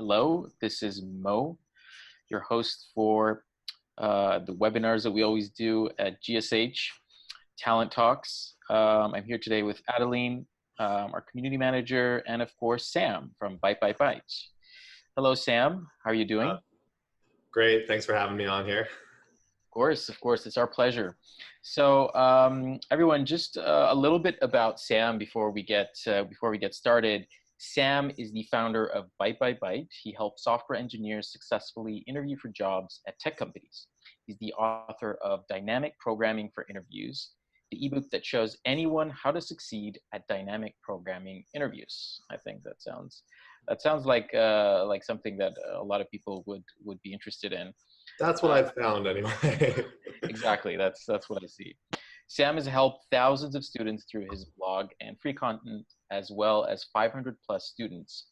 Hello, this is Mo, your host for the webinars that we always do at GSH Talent Talks. I'm here today with Adeline, our community manager, and of course, Sam from Byte-by-Byte. Hello, Sam. How are you doing? Great. Thanks for having me on here. Of course, it's our pleasure. So, everyone, just a little bit about Sam before we get started. Sam is the founder of Byte-by-Byte. He helps software engineers successfully interview for jobs at tech companies. He's the author of Dynamic Programming for Interviews, the ebook that shows anyone how to succeed at dynamic programming interviews. I think that sounds like something that a lot of people would be interested in. That's what I've found anyway. Exactly, that's what I see. Sam has helped thousands of students through his blog and free content, as well as 500 plus students.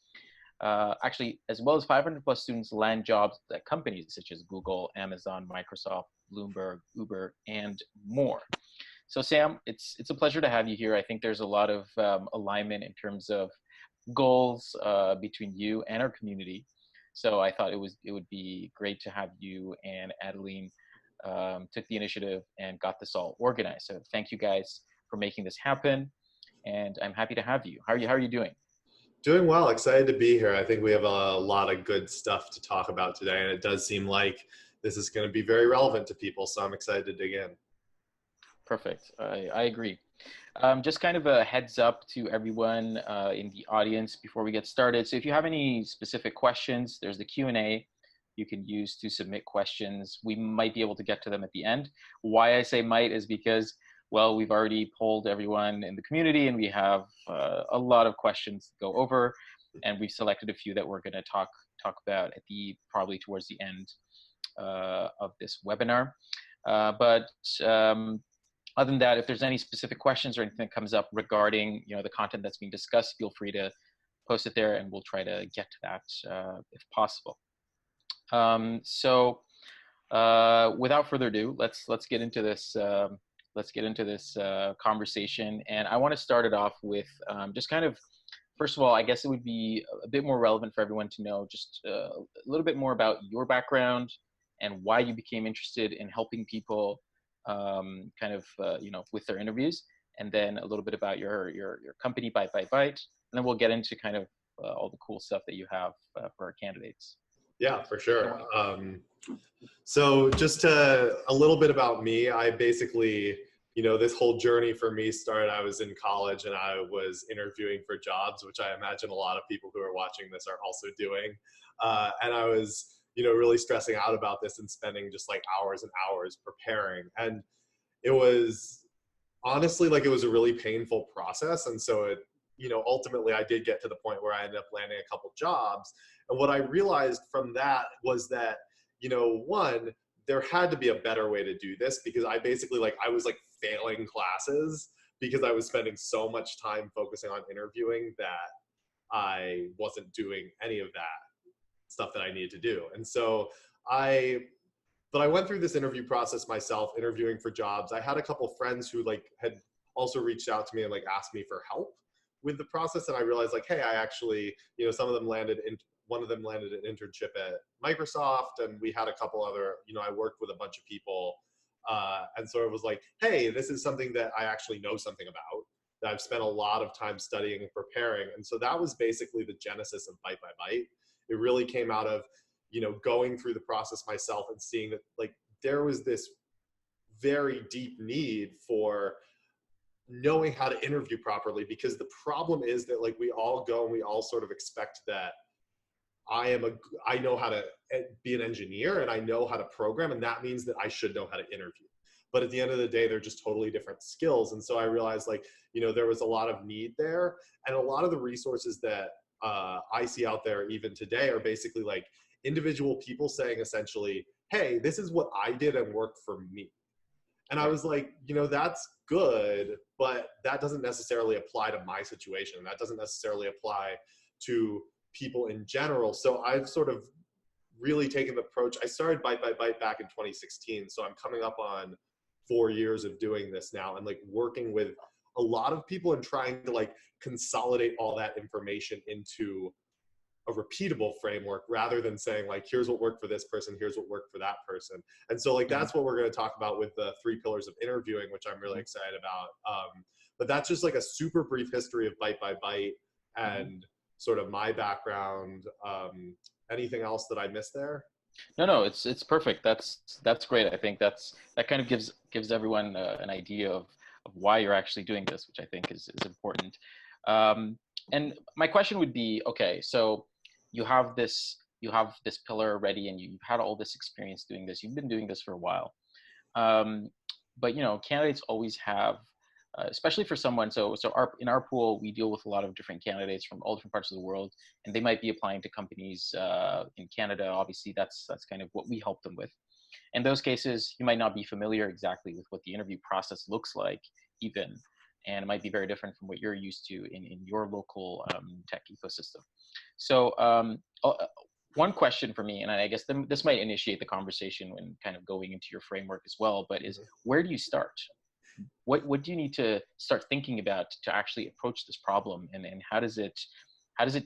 As well as 500 plus students land jobs at companies such as Google, Amazon, Microsoft, Bloomberg, Uber, and more. So Sam, it's a pleasure to have you here. I think there's a lot of alignment in terms of goals between you and our community. So I thought it would be great to have you and Adeline took the initiative and got this all organized. So thank you guys for making this happen, and I'm happy to have you. How are you doing? Doing well. Excited to be here. I think we have a lot of good stuff to talk about today, and it does seem like this is going to be very relevant to people, so I'm excited to dig in. Perfect. I agree. Just kind of a heads up to everyone in the audience before we get started. So if you have any specific questions, there's the Q&A you can use to submit questions. We might be able to get to them at the end. Why I say might is because, well, we've already polled everyone in the community and we have a lot of questions to go over, and we've selected a few that we're going to talk about at probably towards the end of this webinar. Other than that, if there's any specific questions or anything that comes up regarding the content that's being discussed, feel free to post it there, and we'll try to get to that if possible. Without further ado, let's get into this. Let's get into this conversation, and I want to start it off with just kind of, first of all, I guess it would be a bit more relevant for everyone to know just a little bit more about your background and why you became interested in helping people with their interviews, and then a little bit about your company, Byte-by-Byte, and then we'll get into kind of all the cool stuff that you have for our candidates. Yeah, for sure. So just a little bit about me. I basically, this whole journey for me started, I was in college and I was interviewing for jobs, which I imagine a lot of people who are watching this are also doing. And I was really stressing out about this and spending just like hours and hours preparing. And it was honestly like it was a really painful process. And so it, ultimately I did get to the point where I ended up landing a couple jobs. And what I realized from that was that, one, there had to be a better way to do this, because I basically I was failing classes because I was spending so much time focusing on interviewing that I wasn't doing any of that stuff that I needed to do. And so I went through this interview process myself, interviewing for jobs. I had a couple friends who had also reached out to me and asked me for help with the process. And I realized hey, I actually, some of them one of them landed an internship at Microsoft, and we had a couple other, I worked with a bunch of people. And so it was hey, this is something that I actually know something about, that I've spent a lot of time studying and preparing. And so that was basically the genesis of Byte-by-Byte. It really came out of, going through the process myself and seeing that there was this very deep need for knowing how to interview properly, because the problem is that we all go and we all sort of expect that I know how to be an engineer and I know how to program, and that means that I should know how to interview. But at the end of the day, they're just totally different skills. And so I realized there was a lot of need there, and a lot of the resources that I see out there even today are basically individual people saying essentially, hey, this is what I did and worked for me. And I was that's good, but that doesn't necessarily apply to my situation. That doesn't necessarily apply to people in general. So I've sort of really taken the approach. I started Byte-by-Byte back in 2016. So I'm coming up on 4 years of doing this now, and working with a lot of people and trying to consolidate all that information into a repeatable framework rather than saying like, here's what worked for this person, here's what worked for that person. And so like, that's what we're going to talk about with the 3 pillars of interviewing, which I'm really excited about. But that's just like a super brief history of Byte-by-Byte and sort of my background. Anything else that I missed there? No, it's perfect. That's great. I think that kind of gives everyone an idea of why you're actually doing this, which I think is important. And my question would be, okay, so you have this pillar already, and you've had all this experience doing this. You've been doing this for a while, but candidates always have, especially for someone. So in our pool, we deal with a lot of different candidates from all different parts of the world, and they might be applying to companies in Canada. Obviously, that's kind of what we help them with. In those cases, you might not be familiar exactly with what the interview process looks like, even, and it might be very different from what you're used to in your local tech ecosystem. So one question for me, and I guess this might initiate the conversation when kind of going into your framework as well, but is where do you start? What do you need to start thinking about to actually approach this problem, and how does it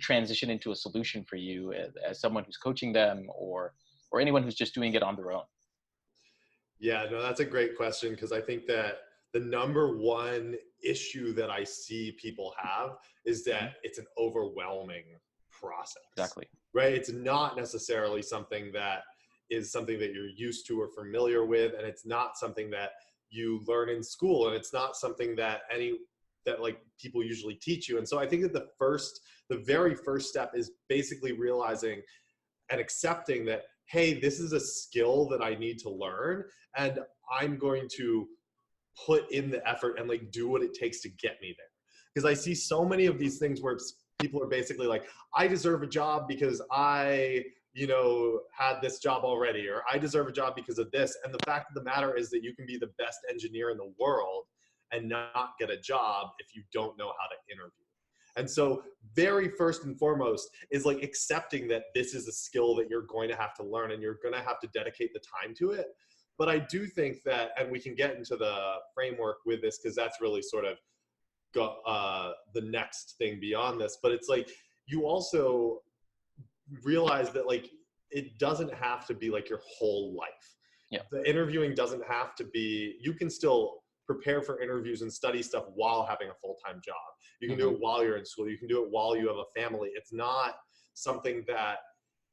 transition into a solution for you as someone who's coaching them or anyone who's just doing it on their own? Yeah, no, that's a great question, because I think that the number one issue that I see people have is that it's an overwhelming process. Exactly. Right? It's not necessarily something that you're used to or familiar with, and it's not something that you learn in school, and it's not something that like people usually teach you. And so I think that the very first step is basically realizing and accepting that, hey, this is a skill that I need to learn, and I'm going to put in the effort and like do what it takes to get me there. Because I see so many of these things where people are basically like, I deserve a job because I had this job already, or I deserve a job because of this. And the fact of the matter is that you can be the best engineer in the world and not get a job if you don't know how to interview. And so very first and foremost is like accepting that this is a skill that you're going to have to learn, and you're going to have to dedicate the time to it. But I do think that, and we can get into the framework with this, because that's really sort of the next thing beyond this, but it's like, you also realize that like, it doesn't have to be like your whole life. Yeah. The interviewing doesn't have to be, you can still prepare for interviews and study stuff while having a full-time job. You can do it while you're in school. You can do it while you have a family. It's not something that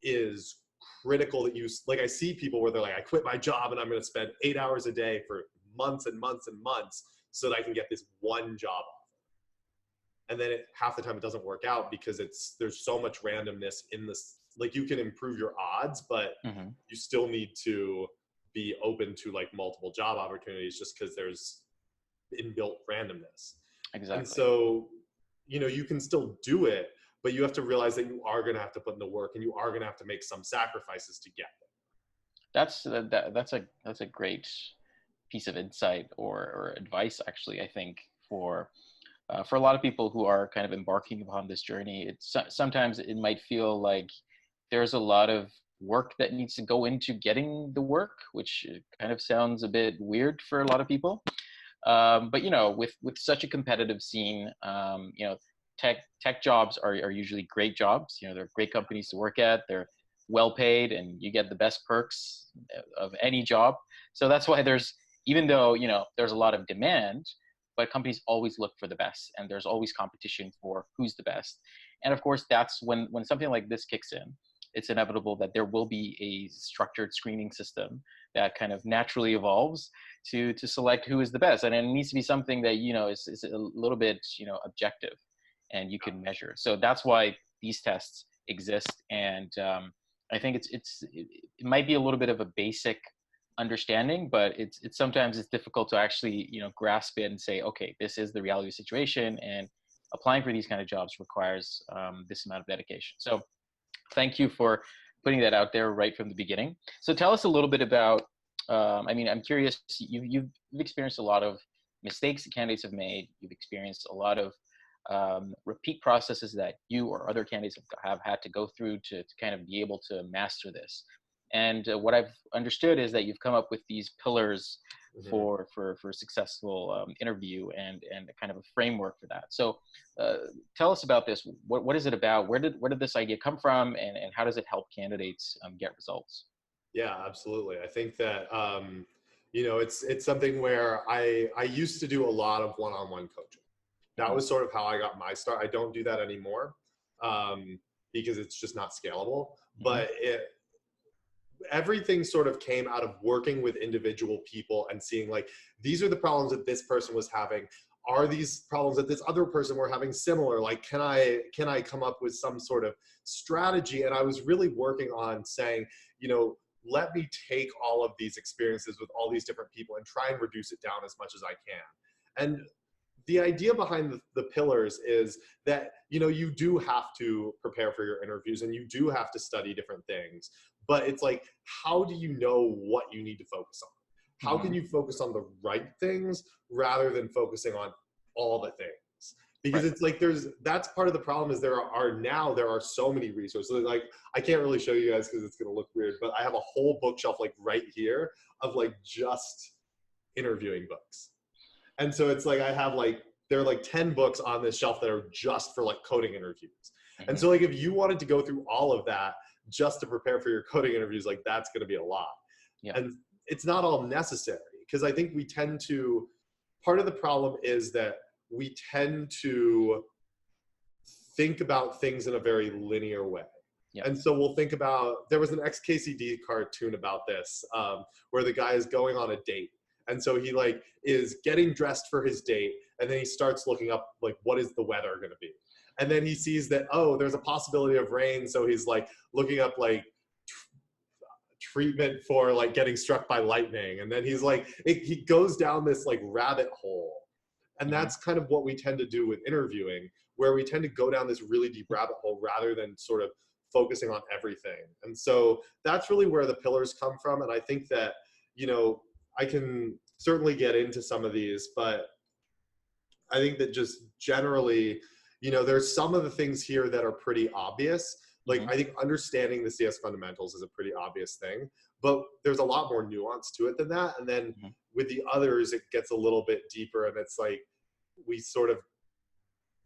is critical that you, like, I see people where they're like, I quit my job and I'm going to spend 8 hours a day for months and months and months so that I can get this one job offer. And then half the time it doesn't work out because there's so much randomness in this. Like, you can improve your odds, but you still need to be open to like multiple job opportunities, just because there's inbuilt randomness. Exactly. And so, you can still do it, but you have to realize that you are going to have to put in the work, and you are going to have to make some sacrifices to get there. That's a great piece of insight or advice, actually. I think for a lot of people who are kind of embarking upon this journey, sometimes it might feel like there's a lot of work that needs to go into getting the work, which kind of sounds a bit weird for a lot of people. But with such a competitive scene, tech jobs are usually great jobs. They're great companies to work at. They're well paid, and you get the best perks of any job. So that's why even though there's a lot of demand, but companies always look for the best, and there's always competition for who's the best. And of course, that's when something like this kicks in. It's inevitable that there will be a structured screening system that kind of naturally evolves to select who is the best. And it needs to be something that, is a little bit, objective and you can measure. So that's why these tests exist. And I think it might be a little bit of a basic understanding, but sometimes it's difficult to actually, grasp it and say, okay, this is the reality of the situation, and applying for these kind of jobs requires this amount of dedication. So thank you for putting that out there right from the beginning. So tell us a little bit about, I'm curious, you've experienced a lot of mistakes that candidates have made. You've experienced a lot of repeat processes that you or other candidates have had to go through to kind of be able to master this. And what I've understood is that you've come up with these pillars for a successful interview and kind of a framework for that. So tell us about this. What is it about? Where did this idea come from, and how does it help candidates get results? Yeah, absolutely. I think that it's something where I used to do a lot of one-on-one coaching. That was sort of how I got my start. I don't do that anymore because it's just not scalable. But everything sort of came out of working with individual people and seeing like, these are the problems that this person was having. Are these problems that this other person were having similar? Like, can I come up with some sort of strategy? And I was really working on saying, let me take all of these experiences with all these different people and try and reduce it down as much as I can. And the idea behind the pillars is that, you do have to prepare for your interviews and you do have to study different things, but it's like, how do you know what you need to focus on? How can you focus on the right things rather than focusing on all the things? Because it's like, that's part of the problem is there are so many resources. Like, I can't really show you guys because it's going to look weird, but I have a whole bookshelf like right here of like just interviewing books. And so it's like, there are like 10 books on this shelf that are just for like coding interviews. And so like, if you wanted to go through all of that just to prepare for your coding interviews, like that's going to be a lot. Yeah. And it's not all necessary, because I think part of the problem is that we tend to think about things in a very linear way. Yeah. And so we'll think about, there was an XKCD cartoon about this, where the guy is going on a date. And so he like is getting dressed for his date. And then he starts looking up like, what is the weather going to be? And then he sees that, oh, there's a possibility of rain. So he's like looking up like treatment for like getting struck by lightning. And then he's like, he goes down this like rabbit hole. And that's kind of what we tend to do with interviewing, where we tend to go down this really deep rabbit hole rather than sort of focusing on everything. And so that's really where the pillars come from. And I think that, I can certainly get into some of these, but I think that just generally, there's some of the things here that are pretty obvious. Like, I think understanding the CS fundamentals is a pretty obvious thing, but there's a lot more nuance to it than that. And then with the others, it gets a little bit deeper, and it's like,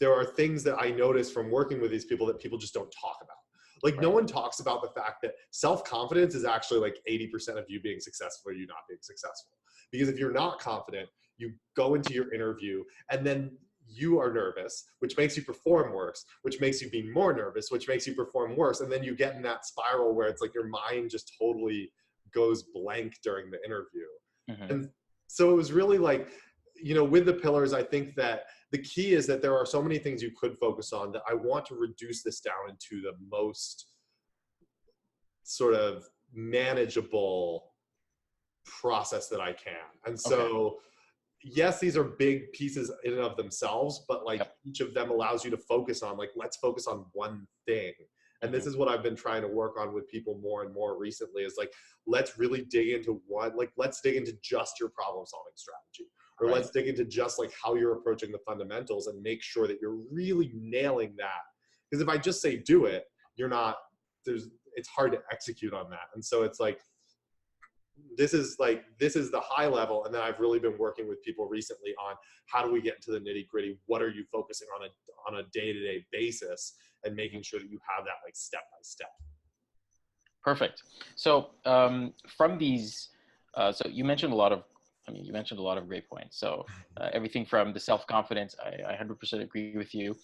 there are things that I notice from working with these people that people just don't talk about. Like, no one talks about the fact that self-confidence is actually like 80% of you being successful or you not being successful. Because if you're not confident, you go into your interview and then you are nervous, which makes you perform worse, which makes you be more nervous, which makes you perform worse. And then you get in that spiral where it's like your mind just totally goes blank during the interview. And so it was really like, with the pillars, I think that the key is that there are so many things you could focus on that I want to reduce this down into the most sort of manageable process that I can. And so, yes, these are big pieces in and of themselves, but like each of them allows you to focus on, like, let's focus on one thing. And this is what I've been trying to work on with people more and more recently, is like, let's really dig into let's dig into just your problem solving strategy. Or let's dig into just like how you're approaching the fundamentals and make sure that you're really nailing that. Because if I just say do it, it's hard to execute on that. And so it's like, this is the high level. And then I've really been working with people recently on how do we get into the nitty gritty? What are you focusing on a day-to-day basis, and making sure that you have that like step by step. Perfect. So from these, so you mentioned a lot of great points. So everything from the self-confidence, I 100% agree with you.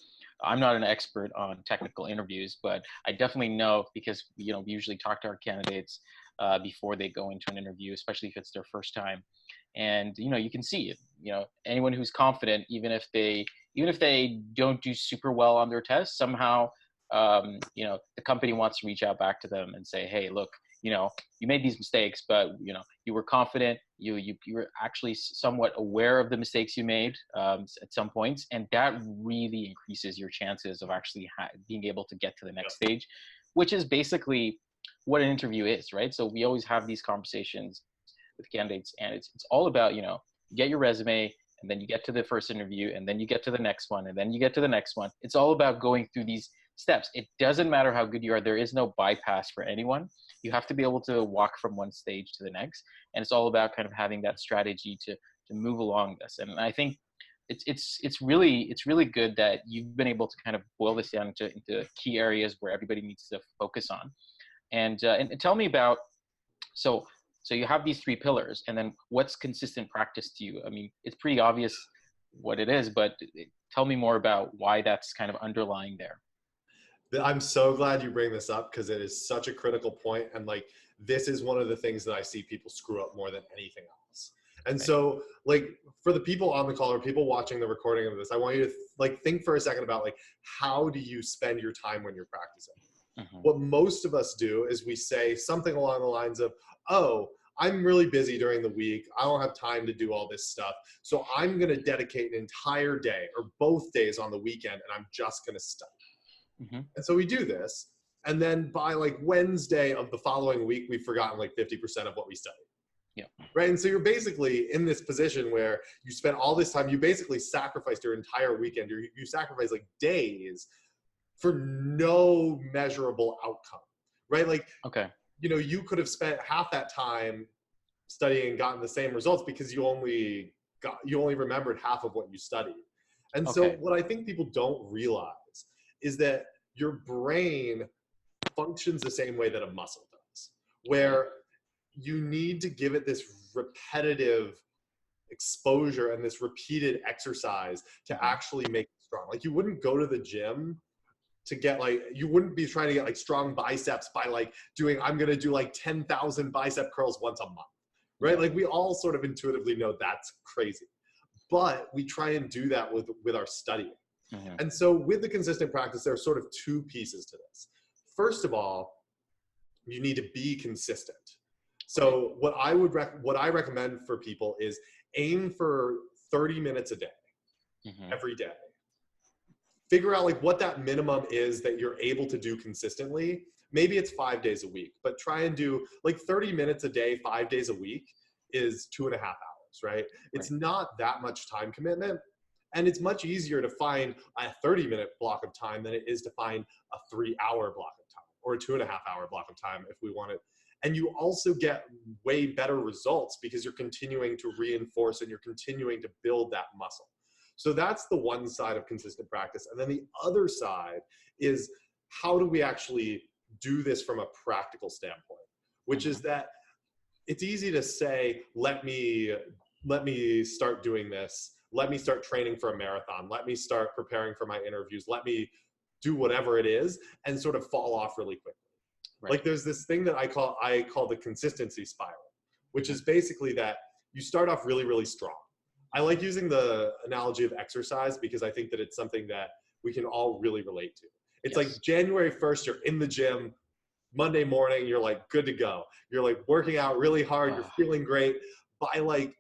I'm not an expert on technical interviews, but I definitely know, because we usually talk to our candidates before they go into an interview, especially if it's their first time. And you can see it. Anyone who's confident, even if they don't do super well on their test, somehow the company wants to reach out back to them and say, hey, look, you made these mistakes, but you were confident. You were actually somewhat aware of the mistakes you made at some points, and that really increases your chances of actually being able to get to the next stage, which is basically what an interview is, right? So we always have these conversations with candidates, and it's all about you get your resume, and then you get to the first interview, and then you get to the next one, and then you get to the next one. It's all about going through these steps. It doesn't matter how good you are. There is no bypass for anyone. You have to be able to walk from one stage to the next. And it's all about kind of having that strategy to move along this. And I think it's really good that you've been able to kind of boil this down into key areas where everybody needs to focus on. And tell me about, so you have these three pillars, and then what's consistent practice to you? I mean, it's pretty obvious what it is, but tell me more about why that's kind of underlying there. I'm so glad you bring this up, because it is such a critical point. And like, this is one of the things that I see people screw up more than anything else. And Right. so like, for the people on the call or people watching the recording of this, I want you to like think for a second about like, how do you spend your time when you're practicing? Mm-hmm. What most of us do is we say something along the lines of, oh, I'm really busy during the week. I don't have time to do all this stuff. So I'm going to dedicate an entire day or both days on the weekend, and I'm just going to study. Mm-hmm. And so we do this. And then by like Wednesday of the following week, we've forgotten like 50% of what we studied. Yeah. Right. And so you're basically in this position where you spend all this time, you basically sacrificed your entire weekend. You sacrifice like days for no measurable outcome. Right. Like, Okay. you know, you could have spent half that time studying and gotten the same results because you only remembered half of what you studied. And so Okay. what I think people don't realize is that your brain functions the same way that a muscle does, where you need to give it this repetitive exposure and this repeated exercise to actually make it strong. Like, you wouldn't go to the gym to get like, you wouldn't be trying to get like strong biceps by like doing, I'm going to do like 10,000 bicep curls once a month, right? Like, we all sort of intuitively know that's crazy, but we try and do that with our studying. Mm-hmm. And so with the consistent practice, there are sort of two pieces to this. First of all, you need to be consistent. So what I recommend for people is aim for 30 minutes a day, every day. Figure out like what that minimum is that you're able to do consistently. Maybe it's 5 days a week, but try and do like 30 minutes a day, 5 days a week is 2.5 hours, right? It's not that much time commitment. And it's much easier to find a 30-minute block of time than it is to find a 3-hour block of time or a 2.5-hour block of time if we want it. And you also get way better results because you're continuing to reinforce and you're continuing to build that muscle. So that's the one side of consistent practice. And then the other side is, how do we actually do this from a practical standpoint, which is that it's easy to say, let me start doing this. Let me start training for a marathon. Let me start preparing for my interviews. Let me do whatever it is, and sort of fall off really quickly. Right. Like, there's this thing that I call the consistency spiral, which is basically that you start off really, really strong. I like using the analogy of exercise because I think that it's something that we can all really relate to. It's like January 1st, you're in the gym. Monday morning, you're like good to go. You're like working out really hard. You're feeling great. By like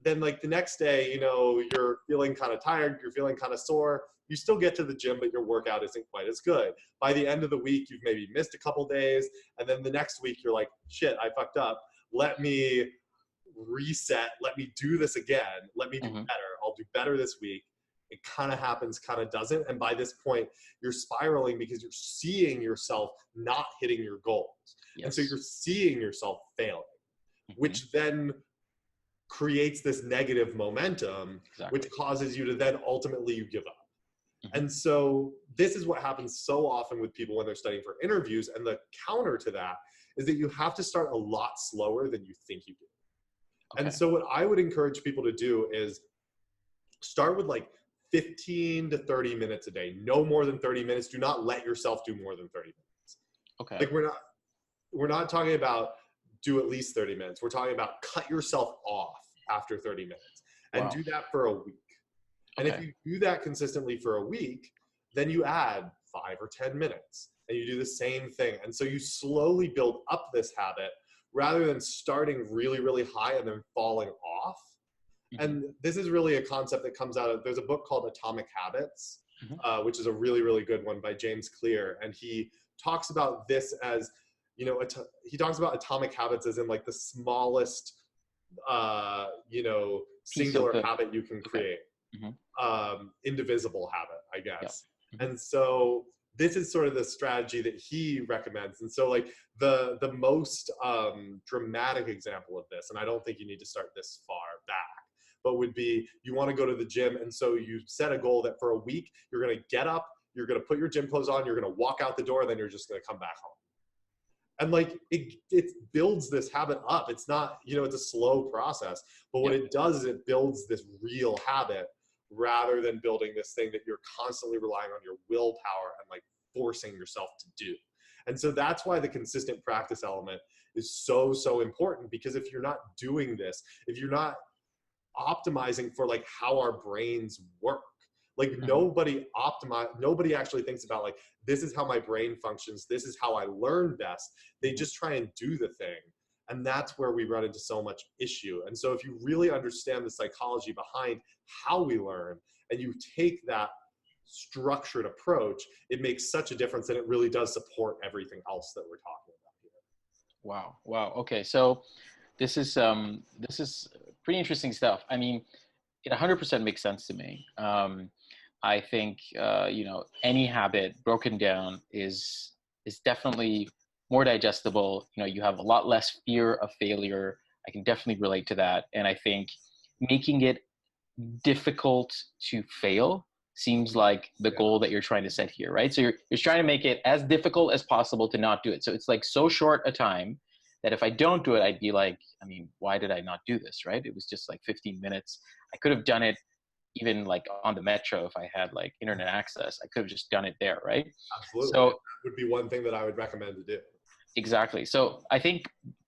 then like the next day, you know, you're feeling kind of tired. You're feeling kind of sore. You still get to the gym, but your workout isn't quite as good. By the end of the week, you've maybe missed a couple days. And then the next week, you're like, shit, I fucked up. Let me reset. Let me do this again. Let me do better. I'll do better this week. It kind of happens, kind of doesn't. And by this point, you're spiraling because you're seeing yourself not hitting your goals. And so you're seeing yourself failing, which then creates this negative momentum, which causes you to then ultimately you give up. And so this is what happens so often with people when they're studying for interviews. And the counter to that is that you have to start a lot slower than you think you do. And so what I would encourage people to do is start with like 15 to 30 minutes a day, no more than 30 minutes. Do not let yourself do more than 30 minutes. Like, we're not talking about do at least 30 minutes. We're talking about cut yourself off after 30 minutes and do that for a week. And if you do that consistently for a week, then you add 5 or 10 minutes and you do the same thing. And so you slowly build up this habit rather than starting really, really high and then falling off. And this is really a concept that comes out of, there's a book called Atomic Habits, which is a really, really good one by James Clear. And he talks about this as, you know, he talks about atomic habits as in like the smallest, you know, singular habit you can create, indivisible habit, I guess. And so this is sort of the strategy that he recommends. And so like the most dramatic example of this, and I don't think you need to start this far back, but would be you want to go to the gym. And so you set a goal that for a week, you're going to get up, you're going to put your gym clothes on, you're going to walk out the door, then you're just going to come back home. And like it builds this habit up. It's not, you know, it's a slow process, but what it does is it builds this real habit rather than building this thing that you're constantly relying on your willpower and like forcing yourself to do. And so that's why the consistent practice element is so, so important, because if you're not doing this, if you're not optimizing for like how our brains work, like nobody actually thinks about like, this is how my brain functions, this is how I learn best. They just try and do the thing. And that's where we run into so much issue. And so if you really understand the psychology behind how we learn, and you take that structured approach, it makes such a difference, and it really does support everything else that we're talking about here. Wow. Wow. Okay. So this is pretty interesting stuff. I mean, it 100% makes sense to me. I think, you know, any habit broken down is definitely more digestible. You know, you have a lot less fear of failure. I can definitely relate to that. And I think making it difficult to fail seems like the goal that you're trying to set here, right? So you're trying to make it as difficult as possible to not do it. So it's like so short a time that if I don't do it, I'd be like, I mean, why did I not do this, right? It was just like 15 minutes. I could have done it even like on the metro if I had like internet access. I could have just done it there, right? Absolutely. So that would be one thing that I would recommend to do. Exactly. So I think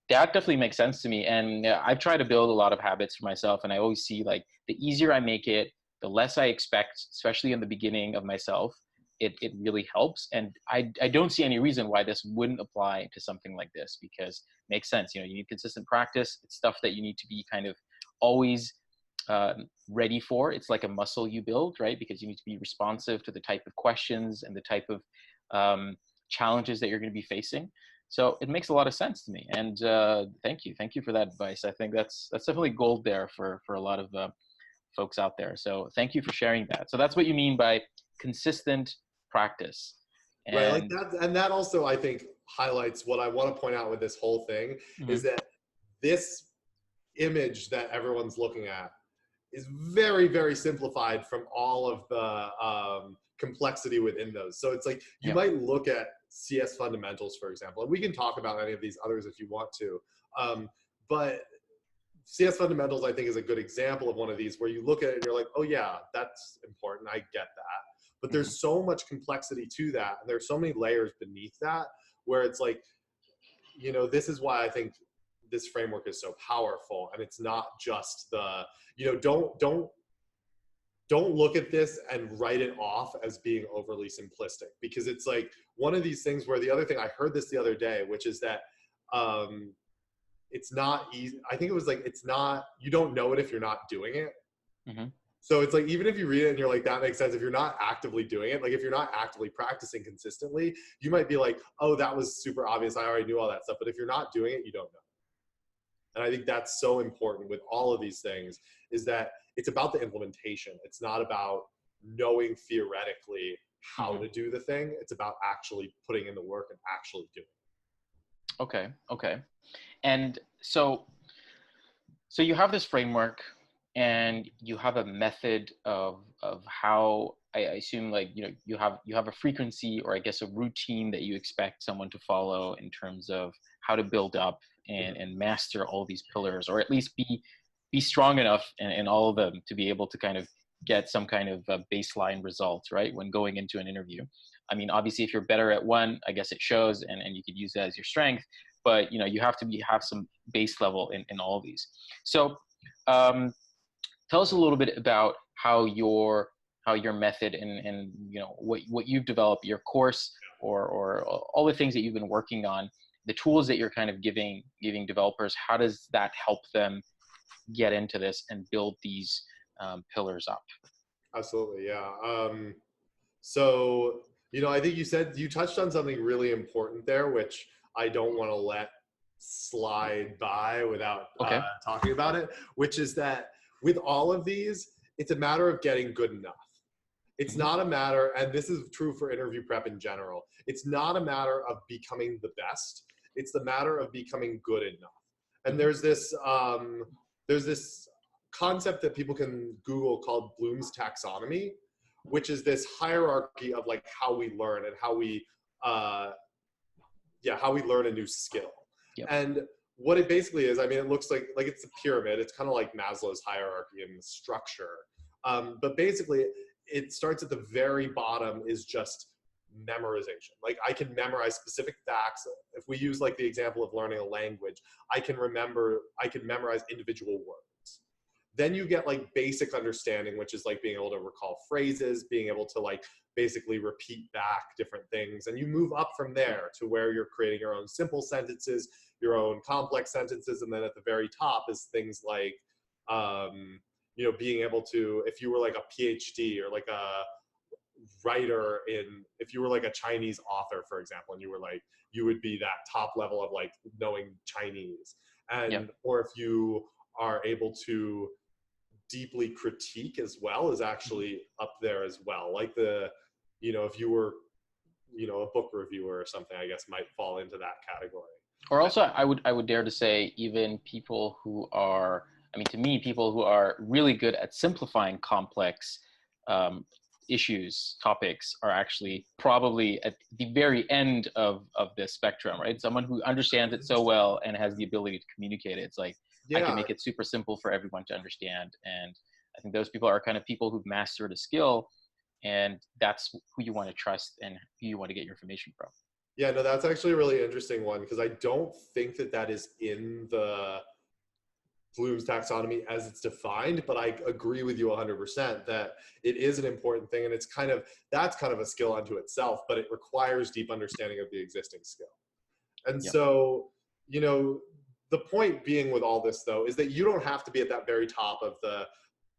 that definitely makes sense to me. And I've tried to build a lot of habits for myself. And I always see like the easier I make it, the less I expect, especially in the beginning of myself, it really helps. And I don't see any reason why this wouldn't apply to something like this, because it makes sense. You know, you need consistent practice. It's stuff that you need to be kind of always ready for. It's like a muscle you build, right? Because you need to be responsive to the type of questions and the type of challenges that you're going to be facing. So it makes a lot of sense to me. And thank you for that advice. I think that's definitely gold there for a lot of folks out there. So thank you for sharing that. So that's what you mean by consistent practice. And right, like that, and that also I think highlights what I want to point out with this whole thing is that this image that everyone's looking at is very, very simplified from all of the complexity within those. So it's like you might look at CS fundamentals, for example, and we can talk about any of these others if you want to. But CS fundamentals, I think, is a good example of one of these where you look at it and you're like, oh yeah, that's important. I get that. But there's so much complexity to that. And there's so many layers beneath that where it's like, you know, this is why I think this framework is so powerful. And it's not just the, you know, don't look at this and write it off as being overly simplistic, because it's like one of these things where the other thing, I heard this the other day, which is that it's not easy. I think it was like, it's not, you don't know it if you're not doing it. So it's like, even if you read it and you're like, that makes sense. If you're not actively doing it, like if you're not actively practicing consistently, you might be like, oh, that was super obvious. I already knew all that stuff. But if you're not doing it, you don't know. And I think that's so important with all of these things, is that it's about the implementation. It's not about knowing theoretically how to do the thing. It's about actually putting in the work and actually doing it. Okay. And so you have this framework and you have a method of how, I assume, like, you know, you have a frequency, or I guess a routine that you expect someone to follow in terms of how to build up and master all these pillars, or at least be strong enough in all of them to be able to kind of get some kind of baseline results, right, when going into an interview. I mean, obviously, if you're better at one, I guess it shows, and you could use that as your strength. But you know, you have to have some base level in all of these. So tell us a little bit about how your method and you know what you've developed, your course, or all the things that you've been working on, the tools that you're kind of giving developers. How does that help them get into this and build these pillars up? Absolutely, yeah. So, you know, I think you touched on something really important there, which I don't want to let slide by without talking about it, which is that with all of these, it's a matter of getting good enough. It's not a matter, and this is true for interview prep in general, it's not a matter of becoming the best. It's the matter of becoming good enough. And there's this concept that people can Google called Bloom's taxonomy, which is this hierarchy of like how we learn and how we learn a new skill. Yep. And what it basically is, I mean, it looks like it's a pyramid. It's kind of like Maslow's hierarchy in the structure. But basically, it starts at the very bottom is just memorization. Like I can memorize specific facts. If we use like the example of learning a language, I can memorize individual words. Then you get like basic understanding, which is like being able to recall phrases, being able to like basically repeat back different things. And you move up from there to where you're creating your own simple sentences, your own complex sentences. And then at the very top is things like, being able to, if you were like a PhD or like a writer if you were like a Chinese author, for example, and you would be that top level of like knowing Chinese. And, or if you are able to deeply critique as well is actually up there as well. Like if you were, a book reviewer or something, I guess might fall into that category. Or also I would dare to say even people who are, to me, people who are really good at simplifying complex topics are actually probably at the very end of this spectrum, right? Someone who understands it so well and has the ability to communicate it. It's like, I can make it super simple for everyone to understand. And I think those people are kind of people who've mastered a skill, and that's who you want to trust and who you want to get your information from. Yeah, no, that's actually a really interesting one, because I don't think that is in the Bloom's taxonomy as it's defined, but I agree with you 100% that it is an important thing, and that's kind of a skill unto itself, but it requires deep understanding of the existing skill. And so, the point being with all this though, is that you don't have to be at that very top of the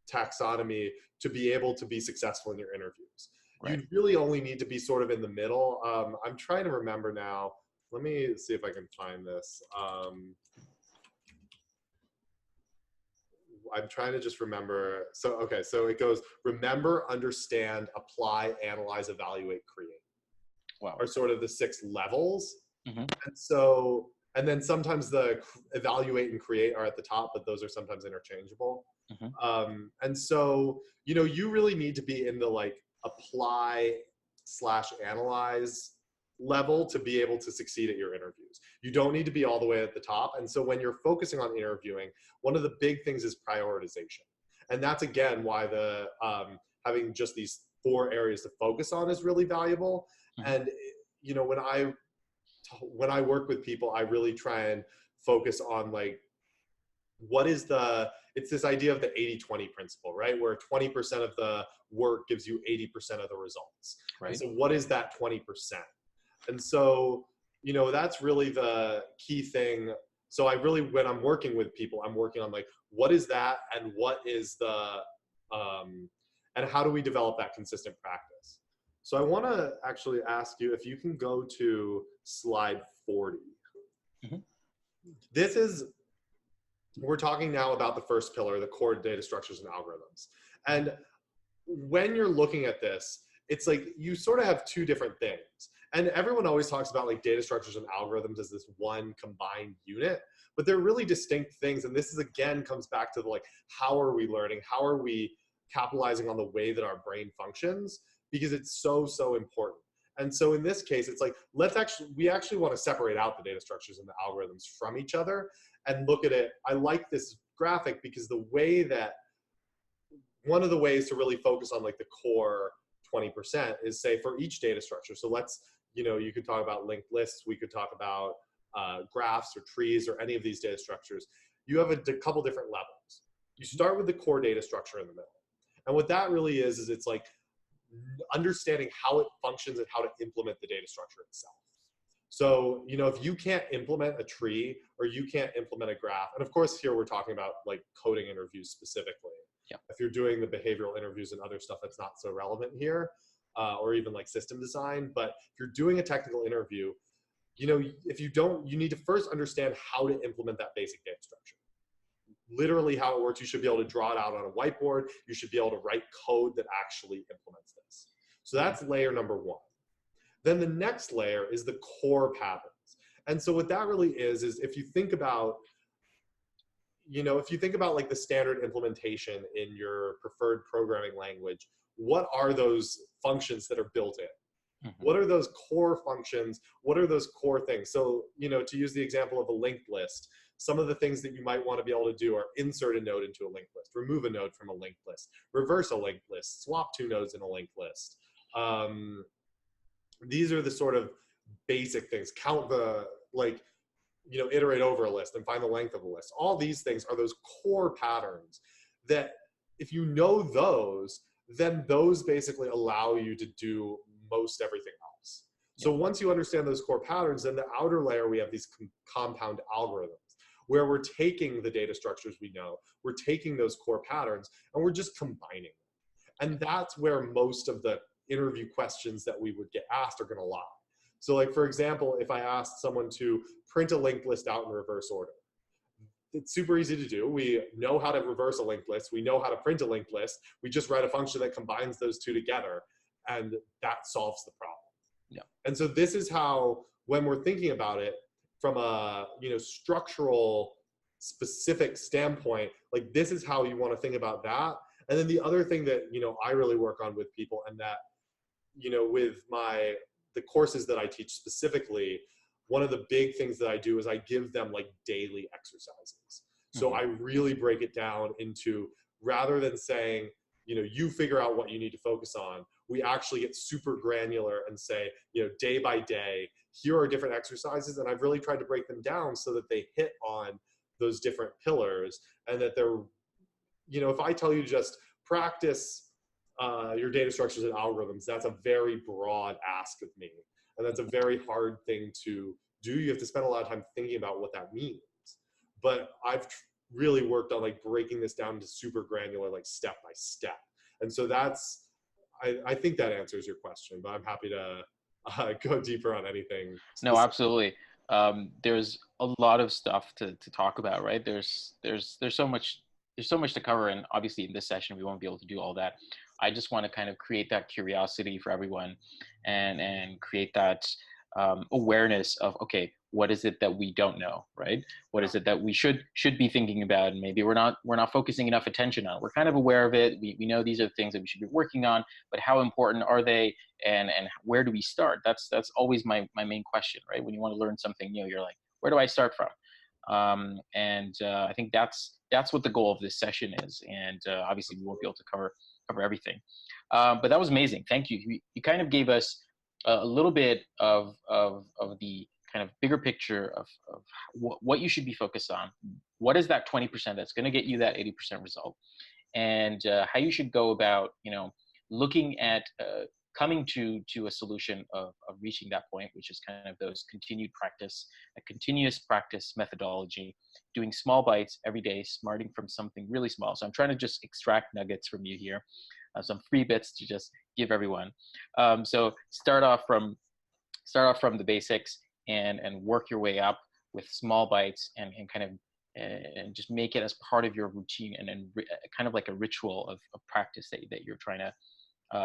taxonomy to be able to be successful in your interviews. Right. You really only need to be sort of in the middle. I'm trying to remember now. Let me see if I can find this. I'm trying to just remember. So it goes: remember, understand, apply, analyze, evaluate, create. Wow. Are sort of the 6 levels. Mm-hmm. And then sometimes the evaluate and create are at the top, but those are sometimes interchangeable. Mm-hmm. And so, you really need to be in the like apply/analyze level to be able to succeed at your interviews. You don't need to be all the way at the top. And so when you're focusing on interviewing, one of the big things is prioritization. And that's again why the having just these 4 areas to focus on is really valuable. Mm-hmm. And when I work with people, I really try and focus on like, it's this idea of the 80-20 principle, right? Where 20% of the work gives you 80% of the results. Right. And so what is that 20%? And so, that's really the key thing. So when I'm working with people, I'm working on like, what is that? And what is and how do we develop that consistent practice? So I want to actually ask you if you can go to slide 40. Mm-hmm. We're talking now about the first pillar, the core data structures and algorithms. And when you're looking at this, it's like you sort of have 2 different things. And everyone always talks about like data structures and algorithms as this one combined unit, but they're really distinct things. And this again comes back to the like, how are we learning? How are we capitalizing on the way that our brain functions? Because it's so, so important. And so in this case, it's like, we actually want to separate out the data structures and the algorithms from each other and look at it. I like this graphic because one of the ways to really focus on like the core 20% is say for each data structure. So you could talk about linked lists. We could talk about graphs or trees or any of these data structures. You have a couple different levels. You start with the core data structure in the middle. And what that really is it's like understanding how it functions and how to implement the data structure itself. So, if you can't implement a tree or you can't implement a graph, and of course here we're talking about like coding interviews specifically. Yeah. If you're doing the behavioral interviews and other stuff that's not so relevant here, or even like system design, but if you're doing a technical interview, you need to first understand how to implement that basic data structure. literally how it works. You should be able to draw it out on a whiteboard. You should be able to write code that actually implements this. So that's layer number one. Then the next layer is the core patterns. And so what that really is if you think about, like the standard implementation in your preferred programming language, what are those functions that are built in? Mm-hmm. What are those core functions? What are those core things? So, to use the example of a linked list, some of the things that you might want to be able to do are insert a node into a linked list, remove a node from a linked list, reverse a linked list, swap two nodes in a linked list. These are the sort of basic things. Count the, iterate over a list and find the length of a list. All these things are those core patterns that if you know those, then those basically allow you to do most everything else. So once you understand those core patterns, then the outer layer, we have these compound algorithms where we're taking the data structures we know, we're taking those core patterns, and we're just combining them. And that's where most of the interview questions that we would get asked are going to lie. So like, for example, if I asked someone to print a linked list out in reverse order, it's super easy to do. We know how to reverse a linked list. We know how to print a linked list. We just write a function that combines those two together, and that solves the problem. Yeah. And so this is how, when we're thinking about it from a structural specific standpoint, like this is how you want to think about that. And then the other thing that I really work on with people, and that with the courses that I teach specifically, one of the big things that I do is I give them like daily exercises. So I really break it down into, rather than saying, you figure out what you need to focus on, we actually get super granular and say, day by day, here are different exercises. And I've really tried to break them down so that they hit on those different pillars, and that they're, if I tell you just practice your data structures and algorithms, that's a very broad ask of me. And that's a very hard thing to do. You have to spend a lot of time thinking about what that means. But I've really worked on like breaking this down to super granular, like step by step. And so that's, I think that answers your question, but I'm happy to go deeper on anything specific. No, absolutely. There's a lot of stuff to talk about, right? There's so much to cover, and obviously in this session we won't be able to do all that. I just want to kind of create that curiosity for everyone, and create that awareness of, okay, what is it that we don't know, right? What is it that we should be thinking about, and maybe we're not focusing enough attention on. We're kind of aware of it. We know these are the things that we should be working on, but how important are they, and where do we start? That's always my main question, right? When you want to learn something new, you're like, where do I start from? I think that's what the goal of this session is. And obviously we won't be able to cover everything. But that was amazing. Thank you. You kind of gave us a little bit of the kind of bigger picture of what you should be focused on. What is that 20% that's going to get you that 80% result, and how you should go about, looking at coming to a solution of reaching that point, which is kind of those continued practice, a continuous practice methodology, doing small bites every day, smarting from something really small. So I'm trying to just extract nuggets from you here, some free bits to just give everyone. So start off from the basics, and work your way up with small bites, and kind of and just make it as part of your routine, and then kind of like a ritual of practice that you're trying to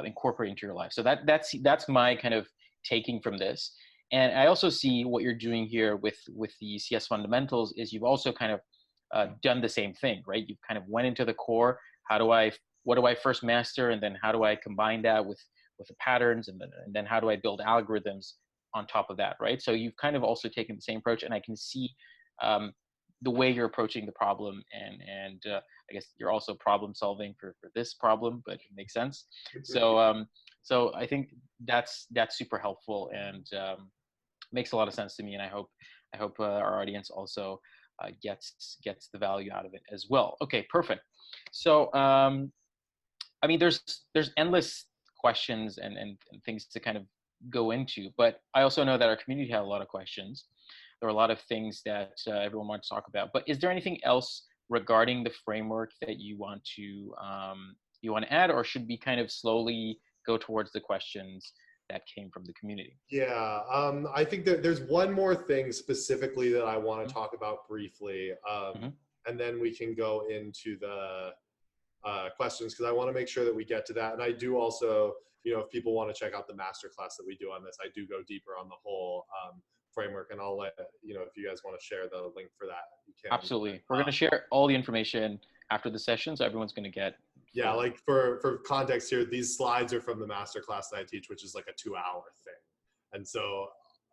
incorporate into your life. So that's my kind of taking from this. And I also see what you're doing here with the CS fundamentals is you've also kind of done the same thing, right? You've kind of went into the core. What do I first master, and then how do I combine that with the patterns, and then how do I build algorithms on top of that, right? So you've kind of also taken the same approach, and I can see the way you're approaching the problem, and I guess you're also problem solving for this problem, but it makes sense. So so I think that's super helpful, and makes a lot of sense to me, and I hope our audience also gets the value out of it as well. Okay, perfect. So I mean, there's endless questions and things to kind of go into, but I also know that our community had a lot of questions. There are a lot of things that everyone wants to talk about, but is there anything else regarding the framework that you want to add, or should we kind of slowly go towards the questions that came from the community? Yeah, I think that there's one more thing specifically that I want to talk about briefly, and then we can go into the questions, because I want to make sure that we get to that. And I do also, you know, if people want to check out the masterclass that we do on this, I do go deeper on the whole framework, and I'll let, you know, if you guys want to share the link for that, you can. Absolutely. We're going to share all the information after the session, so everyone's going to get. Yeah, like for context here, these slides are from the masterclass that I teach, which is like a 2-hour thing. And so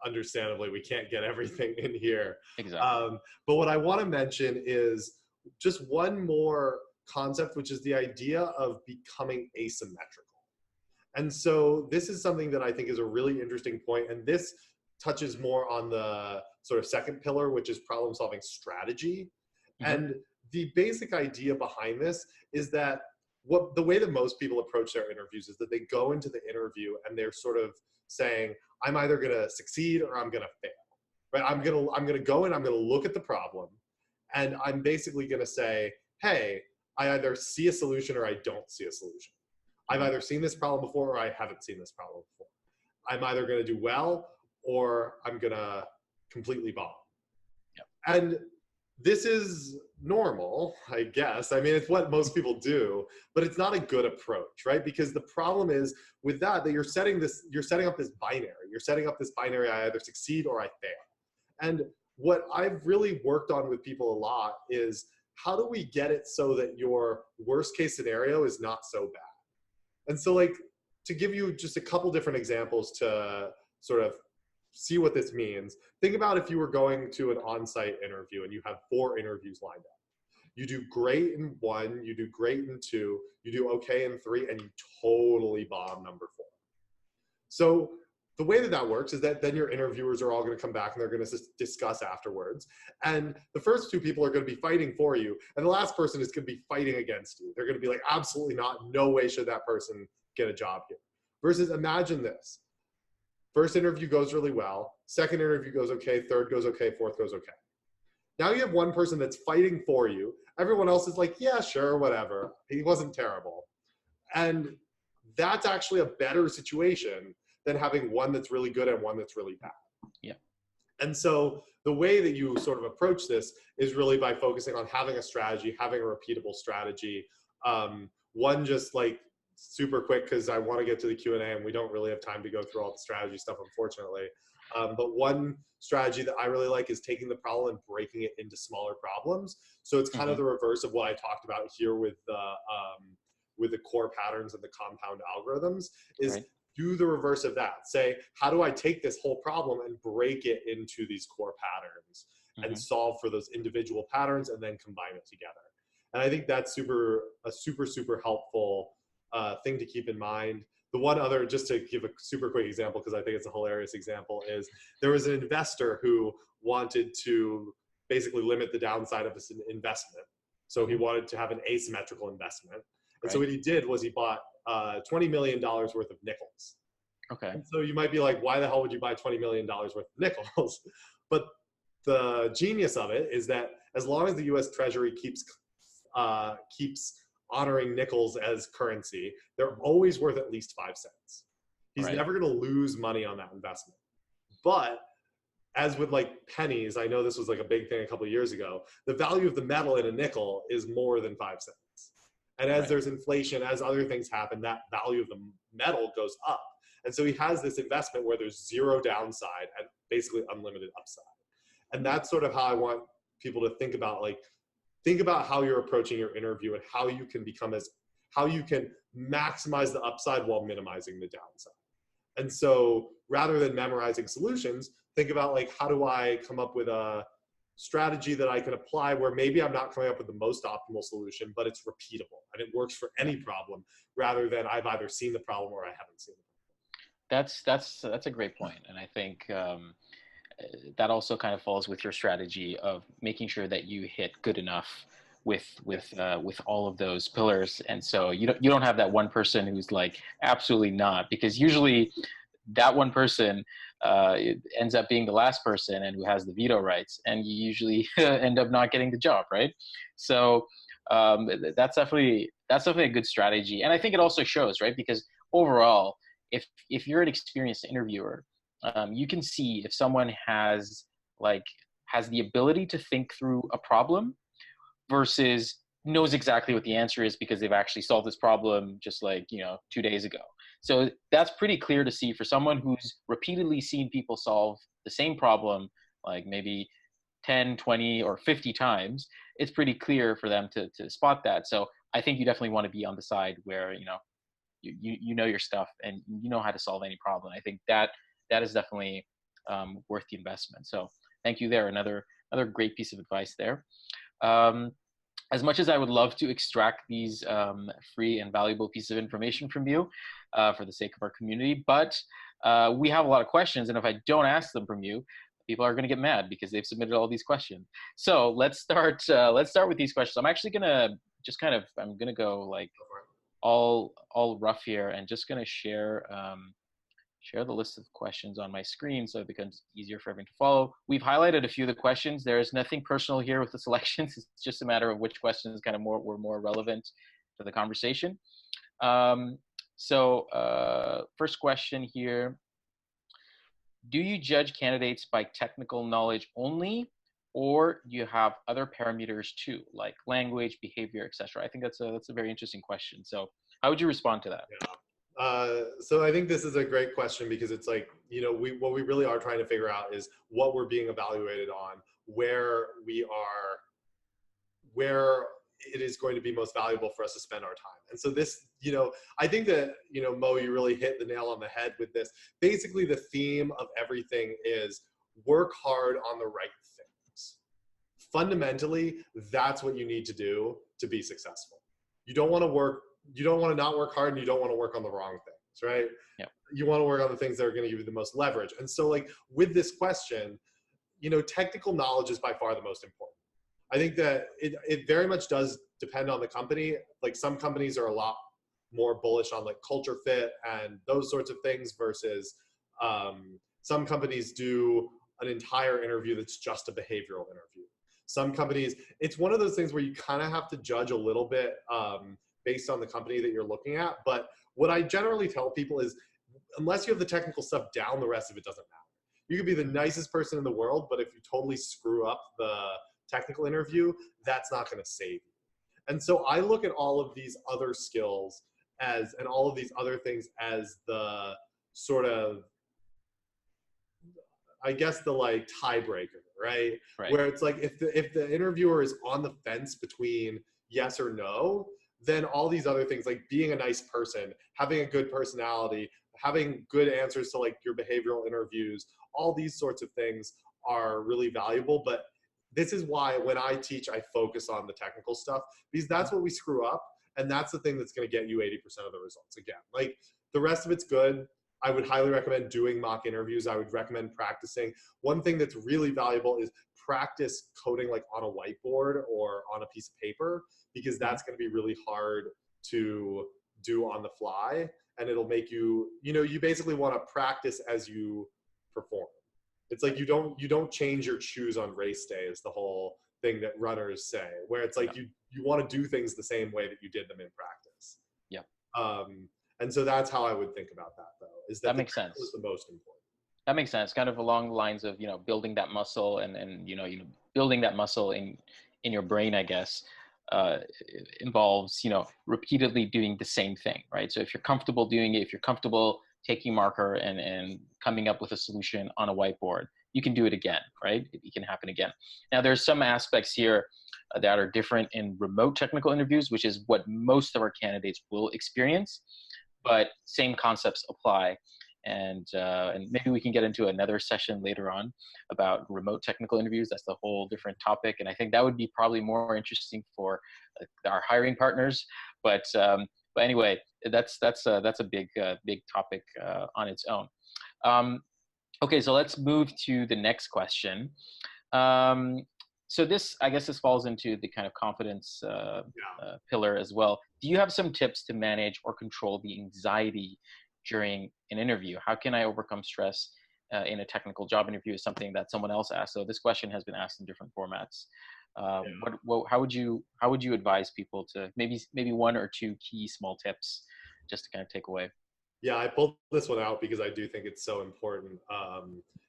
understandably, we can't get everything in here. Exactly. But what I want to mention is just one more concept, which is the idea of becoming asymmetrical. And so this is something that I think is a really interesting point, and this touches more on the sort of second pillar, which is problem solving strategy. And the basic idea behind this is that the way that most people approach their interviews is that they go into the interview and they're sort of saying, I'm either going to succeed or I'm going to fail, right? I'm going to go and I'm going to look at the problem, and I'm basically going to say, hey, I either see a solution or I don't see a solution. I've either seen this problem before or I haven't seen this problem before. I'm either going to do well or I'm going to completely bomb. Yep. And this is normal, I guess. I mean, it's what most people do, but it's not a good approach, right? Because the problem is with that you're setting up this binary, I either succeed or I fail. And what I've really worked on with people a lot is, how do we get it so that your worst case scenario is not so bad? And so, like, to give you just a couple different examples to sort of see what this means, think about if you were going to an on-site interview and you have 4 interviews lined up. You do great in 1, you do great in 2, you do okay in 3, and you totally bomb number 4. So the way that works is that then your interviewers are all going to come back and they're going to discuss afterwards. And the first 2 people are going to be fighting for you, and the last person is going to be fighting against you. They're going to be like, absolutely not, no way should that person get a job here. Versus, imagine this. First interview goes really well, second interview goes okay, third goes okay, fourth goes okay. Now you have one person that's fighting for you. Everyone else is like, yeah, sure, whatever. He wasn't terrible. And that's actually a better situation than having one that's really good and one that's really bad. Yeah. And so the way that you sort of approach this is really by focusing on having a strategy, having a repeatable strategy. One just like super quick, because I want to get to the Q&A and we don't really have time to go through all the strategy stuff, unfortunately. But one strategy that I really like is taking the problem and breaking it into smaller problems. So it's kind of the reverse of what I talked about here with the core patterns and the compound algorithms, is do the reverse of that. Say, how do I take this whole problem and break it into these core patterns and solve for those individual patterns and then combine it together? And I think that's a super helpful thing to keep in mind. The one other, just to give a super quick example, because I think it's a hilarious example, is there was an investor who wanted to basically limit the downside of this investment. So he wanted to have an asymmetrical investment. And so what he did was he bought $20 million worth of nickels. Okay. And so you might be like, why the hell would you buy $20 million worth of nickels? But the genius of it is that as long as the US Treasury keeps honoring nickels as currency, they're always worth at least 5 cents. He's never going to lose money on that investment. But as with like pennies, I know this was like a big thing a couple of years ago, the value of the metal in a nickel is more than 5 cents. And as there's inflation, as other things happen, that value of the metal goes up. And so he has this investment where there's 0 downside and basically unlimited upside. And that's sort of how I want people to think about, like, think about how you're approaching your interview and how you can maximize the upside while minimizing the downside. And so rather than memorizing solutions, think about, like, how do I come up with a strategy that I can apply where maybe I'm not coming up with the most optimal solution, but it's repeatable and it works for any problem, rather than I've either seen the problem or I haven't seen it. That's a great point. And I think that also kind of falls with your strategy of making sure that you hit good enough with all of those pillars. And so you don't have that one person who's like, absolutely not, because usually that one person it ends up being the last person and who has the veto rights, and you usually end up not getting the job, right? So that's definitely a good strategy. And I think it also shows, right? Because overall, if you're an experienced interviewer, you can see if someone has the ability to think through a problem, versus knows exactly what the answer is because they've actually solved this problem just like 2 days ago. So that's pretty clear to see for someone who's repeatedly seen people solve the same problem, like maybe 10, 20, or 50 times. It's pretty clear for them to spot that. So I think you definitely want to be on the side where you know your stuff and you know how to solve any problem. I think that is definitely worth the investment. So thank you there. Another great piece of advice there. Um, as much as I would love to extract these free and valuable pieces of information from you for the sake of our community, but we have a lot of questions, and if I don't ask them from you, people are going to get mad because they've submitted all these questions. So let's start. Let's start with these questions. I'm actually gonna just I'm gonna go like all rough here, and just gonna share the list of questions on my screen so it becomes easier for everyone to follow. We've highlighted a few of the questions. There's nothing personal here with the selections. It's just a matter of which questions were more relevant to the conversation. First question here. Do you judge candidates by technical knowledge only, or do you have other parameters too, like language, behavior, etc.? I think that's a very interesting question. So how would you respond to that? Yeah. So I think this is a great question because it's like, what we really are trying to figure out is what we're being evaluated on, where it is going to be most valuable for us to spend our time. And so this, I think that, Mo, you really hit the nail on the head with this. Basically, the theme of everything is work hard on the right things. Fundamentally, that's what you need to do to be successful. You don't want to not work hard, and you don't want to work on the wrong things, right? Yep. You want to work on the things that are going to give you the most leverage. And so like with this question, technical knowledge is by far the most important. I think that it very much does depend on the company. Like some companies are a lot more bullish on like culture fit and those sorts of things versus some companies do an entire interview that's just a behavioral interview. Some companies, it's one of those things where you kind of have to judge a little bit based on the company that you're looking at. But what I generally tell people is, unless you have the technical stuff down, the rest of it doesn't matter. You could be the nicest person in the world, but if you totally screw up the technical interview, that's not going to save you. And so I look at all of these other skills and all of these other things as the sort of, I guess, the like tiebreaker, right? Where it's like if the interviewer is on the fence between yes or no, then all these other things like being a nice person, having a good personality, having good answers to like your behavioral interviews, all these sorts of things are really valuable. But this is why when I teach, I focus on the technical stuff, because that's what we screw up. And that's the thing that's going to get you 80% of the results. Again, like the rest of it's good. I would highly recommend doing mock interviews. I would recommend practicing. One thing that's really valuable is practice coding like on a whiteboard or on a piece of paper, because that's going to be really hard to do on the fly. And it'll make you, you basically want to practice as you perform. It's like you don't change your shoes on race day is the whole thing that runners say, where it's like you want to do things the same way that you did them in practice. Yeah. And so that's how I would think about that, though, is that makes sense. Is the most important. That makes sense. Kind of along the lines of, building that muscle and building that muscle in your brain, I guess, involves, repeatedly doing the same thing, right? So if you're comfortable doing it, if you're comfortable taking marker and coming up with a solution on a whiteboard, you can do it again, right? It can happen again. Now, there's some aspects here that are different in remote technical interviews, which is what most of our candidates will experience, but same concepts apply. And maybe we can get into another session later on about remote technical interviews. That's a whole different topic, and I think that would be probably more interesting for our hiring partners. But anyway, that's a big topic on its own. Okay, so let's move to the next question. So I guess this falls into the kind of confidence pillar as well. Do you have some tips to manage or control the anxiety during an interview? How can I overcome stress in a technical job interview is something that someone else asked. So this question has been asked in different formats. How would you advise people to maybe one or two key small tips just to kind of take away? Yeah, I pulled this one out because I do think it's so important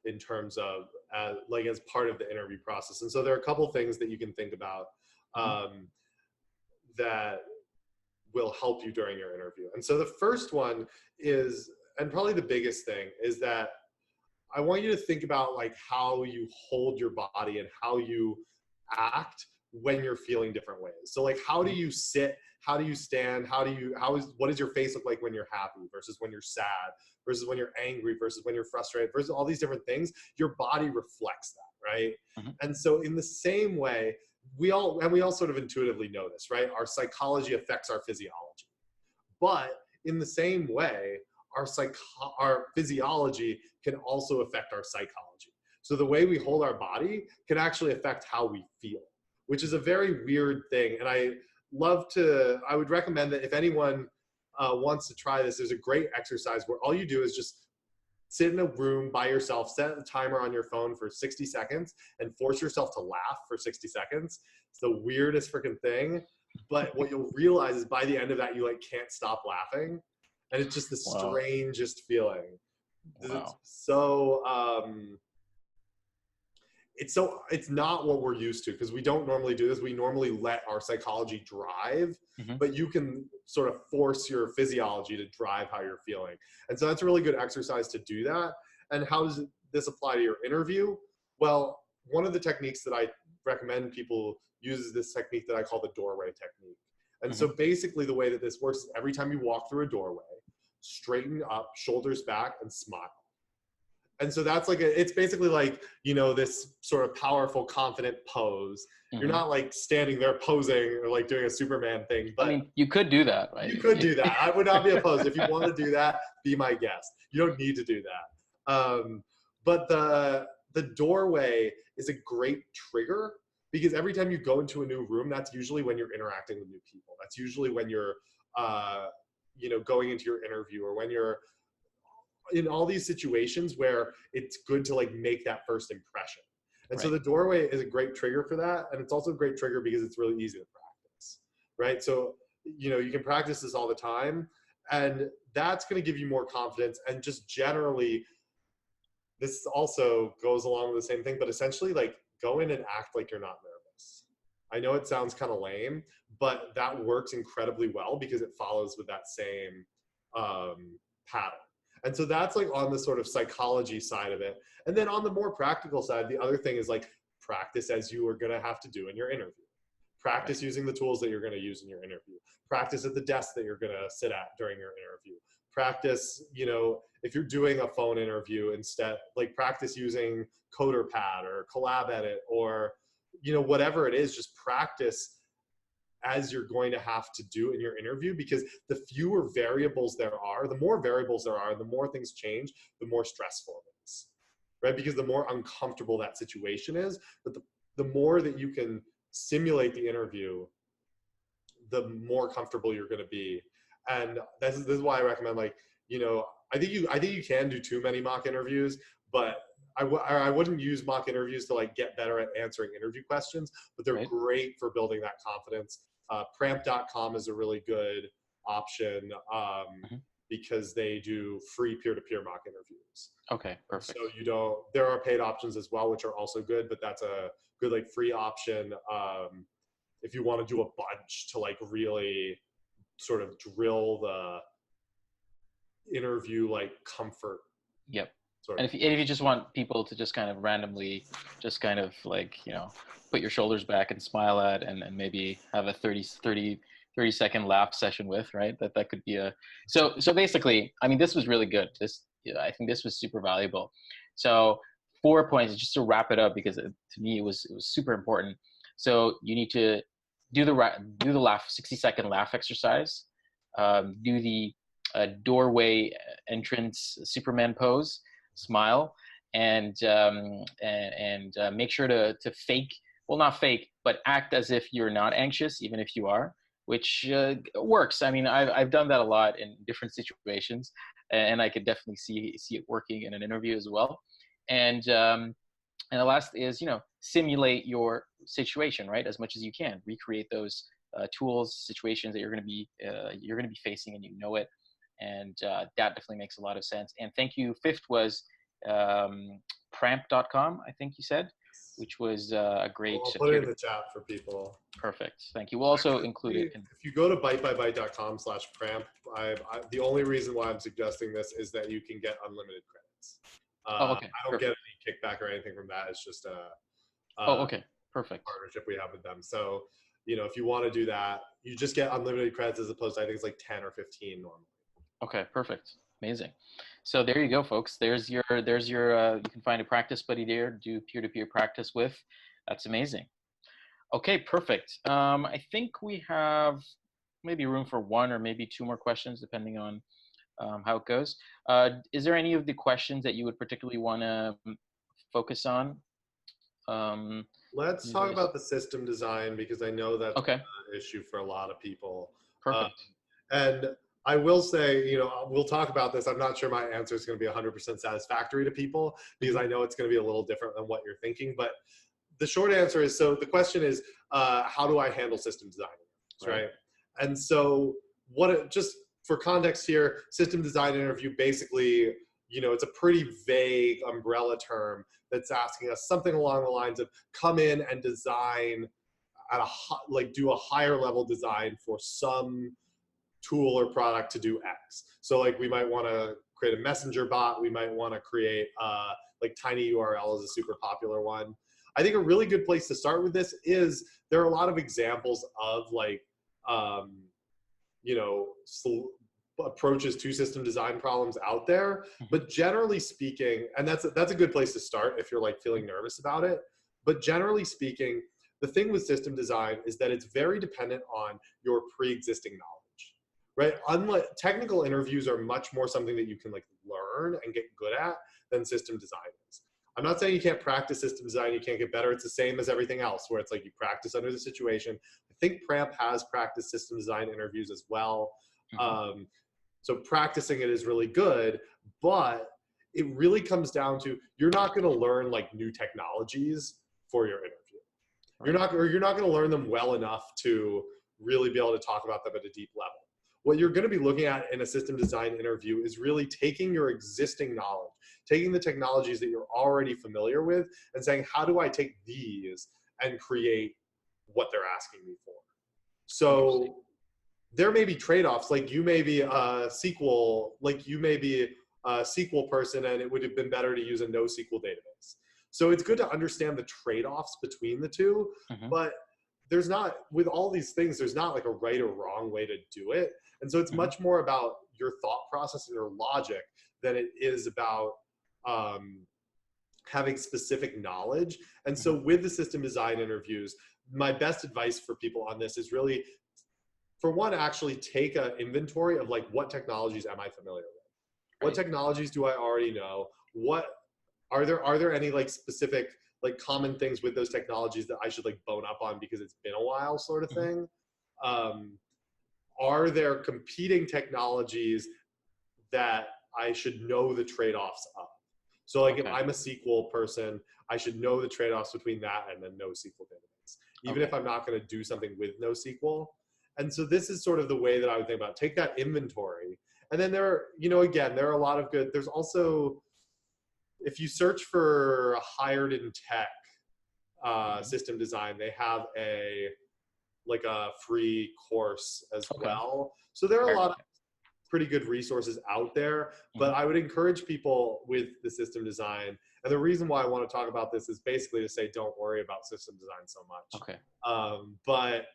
in terms of as part of the interview process. And so there are a couple things that you can think about. that will help you during your interview. And so the first one is, and probably the biggest thing, is that I want you to think about like how you hold your body and how you act when you're feeling different ways. So like, how do you sit? How do you stand? What does your face look like when you're happy versus when you're sad versus when you're angry versus when you're frustrated versus all these different things? Your body reflects that, right? And so in the same way, we all sort of intuitively know this, right? Our psychology affects our physiology. But in the same way, our physiology can also affect our psychology. So the way we hold our body can actually affect how we feel, which is a very weird thing. And I would recommend that if anyone wants to try this, there's a great exercise where all you do is just sit in a room by yourself, set a timer on your phone for 60 seconds and force yourself to laugh for 60 seconds. It's the weirdest freaking thing. But what you'll realize is by the end of that, you like can't stop laughing. And it's just the strangest feeling. Wow. It's not what we're used to, because we don't normally do this. We normally let our psychology drive, but you can sort of force your physiology to drive how you're feeling. And so that's a really good exercise to do that. And how does this apply to your interview? Well, one of the techniques that I recommend people use is this technique that I call the doorway technique. And so basically the way that this works is every time you walk through a doorway, straighten up, shoulders back, and smile. And so that's like, it's basically like, this sort of powerful, confident pose. You're not like standing there posing or like doing a Superman thing, but I mean, you could do that, right? You could do that. I would not be opposed. If you want to do that, be my guest. You don't need to do that. But the doorway is a great trigger, because every time you go into a new room, that's usually when you're interacting with new people. That's usually when you're, going into your interview, or when you're in all these situations where it's good to like make that first impression. And so the doorway is a great trigger for that. And it's also a great trigger because it's really easy to practice, right? So, you can practice this all the time, and that's going to give you more confidence. And just generally, this also goes along with the same thing, but essentially like go in and act like you're not nervous. I know it sounds kind of lame, but that works incredibly well because it follows with that same pattern. And so that's like on the sort of psychology side of it. And then on the more practical side, the other thing is like practice as you are going to have to do in your interview. Practice using the tools that you're going to use in your interview. Practice at the desk that you're going to sit at during your interview. Practice, if you're doing a phone interview, instead, like practice using CoderPad or Collab Edit, or, whatever it is, just practice as you're going to have to do in your interview, because the fewer variables there are, the more variables there are, the more things change, the more stressful it is, right? Because the more uncomfortable that situation is, but the more that you can simulate the interview, the more comfortable you're going to be. And this is why I recommend, like, I think you can do too many mock interviews, but I wouldn't use mock interviews to like get better at answering interview questions, but they're great for building that confidence. Cramp.com is a really good option because they do free peer-to-peer mock interviews. Okay, perfect. So there are paid options as well, which are also good, but that's a good like free option if you want to do a bunch to like really sort of drill the interview like comfort. Yep. And if you just want people to just kind of randomly just kind of like, put your shoulders back and smile at, and maybe have a 30 second laugh session with, right? That could be so basically, I mean, this was really good. I think this was super valuable. So 4 points, just to wrap it up, because to me it was super important. So you need to do the laugh, 60-second laugh exercise, do the doorway entrance Superman pose, smile, and make sure to fake, well, not fake, but act as if you're not anxious, even if you are, which works. I mean, I've done that a lot in different situations, and I could definitely see it working in an interview as well. And the last is, simulate your situation, right, as much as you can. Recreate those tools, situations that you're going to be facing, and it. And that definitely makes a lot of sense. And thank you. Fifth was Pramp.com, I think you said. which was a great I'll put it in security. the chat for people. Perfect. Thank you. We'll also include it. If you go to byte-by-byte.com/pramp, the only reason why I'm suggesting this is that you can get unlimited credits. Oh, okay. I don't get any kickback or anything from that. It's just Oh, okay. Perfect. partnership we have with them. So, if you want to do that, you just get unlimited credits as opposed to, I think it's like 10 or 15 normally. Okay, perfect. Amazing. So there you go, folks. There's your, you can find a practice buddy there, do peer-to-peer practice with. That's amazing. Okay, perfect. I think we have maybe room for one or maybe two more questions, depending on how it goes. Is there any of the questions that you would particularly want to focus on? Let's talk about the system design, because I know that's okay. an issue for a lot of people. Perfect. And I will say, we'll talk about this. I'm not sure my answer is going to be 100% satisfactory to people, because I know it's going to be a little different than what you're thinking. But the short answer is, so the question is, how do I handle system design? Right? And so just for context here, system design interview, basically, it's a pretty vague umbrella term that's asking us something along the lines of come in and design at do a higher level design for some tool or product to do X. So like we might want to create a messenger bot. We might want to create like tinyURL is a super popular one. I think a really good place to start with this is there are a lot of examples of like, approaches to system design problems out there, but generally speaking, and that's a good place to start if you're like feeling nervous about it. But generally speaking, the thing with system design is that it's very dependent on your pre-existing knowledge, right? Unlike technical interviews are much more something that you can like learn and get good at than system design is. I'm not saying you can't practice system design, you can't get better. It's the same as everything else, where it's like you practice under the situation. I think Pramp has practiced system design interviews as well. So practicing it is really good, but it really comes down to, you're not going to learn like new technologies for your interview. You're not going to learn them well enough to really be able to talk about them at a deep level. What you're going to be looking at in a system design interview is really taking your existing knowledge, taking the technologies that you're already familiar with and saying, how do I take these and create what they're asking me for? So there may be trade-offs, like you may be a SQL, person, and it would have been better to use a NoSQL database. So it's good to understand the trade-offs between the two, but there's not, with all these things, there's not like a right or wrong way to do it. And so it's much more about your thought process and your logic than it is about having specific knowledge. And so with the system design interviews, my best advice for people on this is really, for one, actually take an inventory of like, what technologies am I familiar with? What technologies do I already know? What are there any like specific like common things with those technologies that I should like bone up on because it's been a while, sort of thing? Are there competing technologies that I should know the trade-offs of? So like if I'm a SQL person, I should know the trade-offs between that and a NoSQL database, even if I'm not going to do something with NoSQL. And so this is sort of the way that I would think about it. Take that inventory. And then there are a lot of good, there's also, if you search for hired in tech system design, they have a free course as well. So there are a lot of pretty good resources out there, but I would encourage people with the system design. And the reason why I want to talk about this is basically to say, don't worry about system design so much. But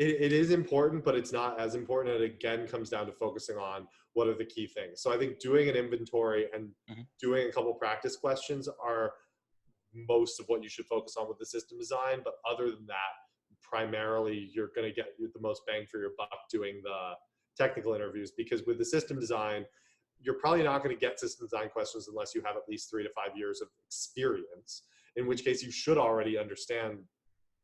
it is important, but it's not as important. And it again comes down to focusing on what are the key things. So I think doing an inventory and doing a couple practice questions are most of what you should focus on with the system design. But other than that, primarily you're going to get the most bang for your buck doing the technical interviews, because with the system design, you're probably not going to get system design questions unless you have at least 3 to 5 years of experience, in which case you should already understand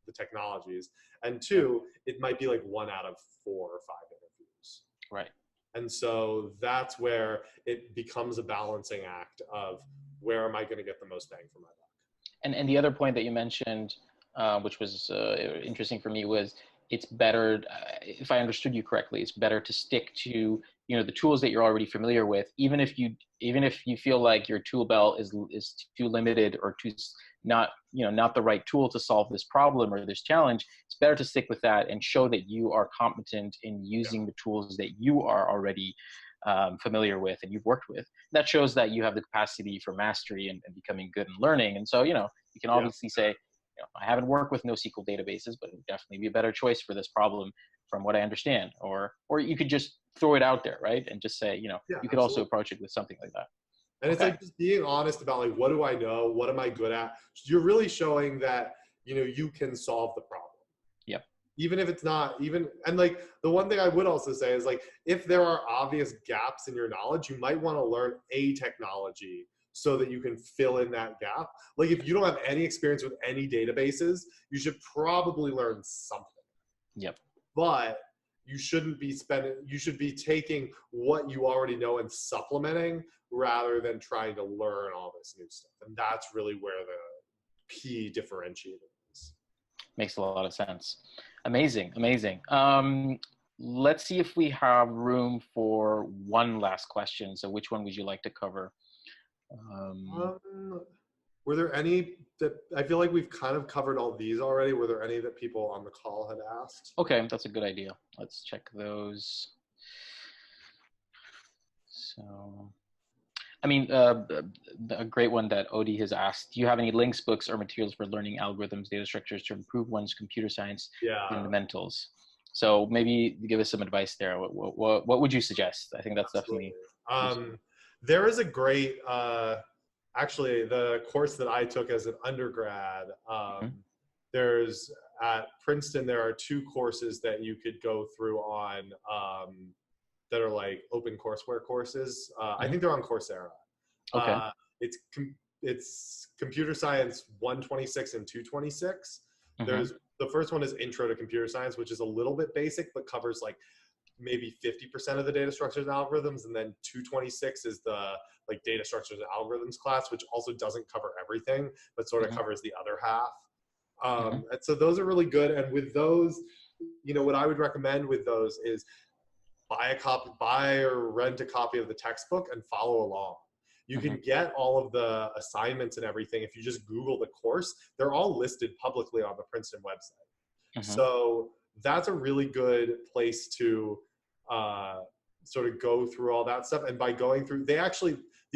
the technologies. And 2, it might be like 1 out of 4 or 5 interviews. Right. And so that's where it becomes a balancing act of where am I going to get the most bang for my buck. And the other point that you mentioned, which was interesting for me, was it's better, if I understood you correctly, it's better to stick to the tools that you're already familiar with, even if you feel like your tool belt is too limited or too not the right tool to solve this problem or this challenge, it's better to stick with that and show that you are competent in using the tools that you are already familiar with and you've worked with. That shows that you have the capacity for mastery and becoming good in learning. And so, you can obviously say, I haven't worked with NoSQL databases, but it would definitely be a better choice for this problem from what I understand. Or you could just throw it out there, right? And just say, you could also approach it with something like that. And it's like just being honest about like, what do I know? What am I good at? You're really showing that, you can solve the problem. Yep. Even if it's not and like the one thing I would also say is like, if there are obvious gaps in your knowledge, you might want to learn a technology so that you can fill in that gap. Like if you don't have any experience with any databases, you should probably learn something. Yep. But you shouldn't be you should be taking what you already know and supplementing rather than trying to learn all this new stuff. And that's really where the key differentiator is. Makes a lot of sense. Amazing. Let's see if we have room for one last question. So which one would you like to cover? Were there any that I feel like we've kind of covered all these already? Were there any that people on the call had asked? Okay, that's a good idea. Let's check those. So, I mean, a great one that Odie has asked, do you have any links, books, or materials for learning algorithms, data structures to improve one's computer science fundamentals? So maybe give us some advice there. What would you suggest? I think that's definitely... There is a great... actually, the course that I took as an undergrad, there's at Princeton, there are 2 courses that you could go through on that are like open courseware courses. I think they're on Coursera. Okay. It's Computer Science 126 and 226. There's the first one is Intro to Computer Science, which is a little bit basic, but covers like maybe 50% of the data structures and algorithms. And then 226 is the like data structures and algorithms class, which also doesn't cover everything, but sort of covers the other half. And so those are really good. And with those, what I would recommend with those is buy or rent a copy of the textbook and follow along. You can get all of the assignments and everything. If you just Google the course, they're all listed publicly on the Princeton website. So that's a really good place to sort of go through all that stuff. And by going through, the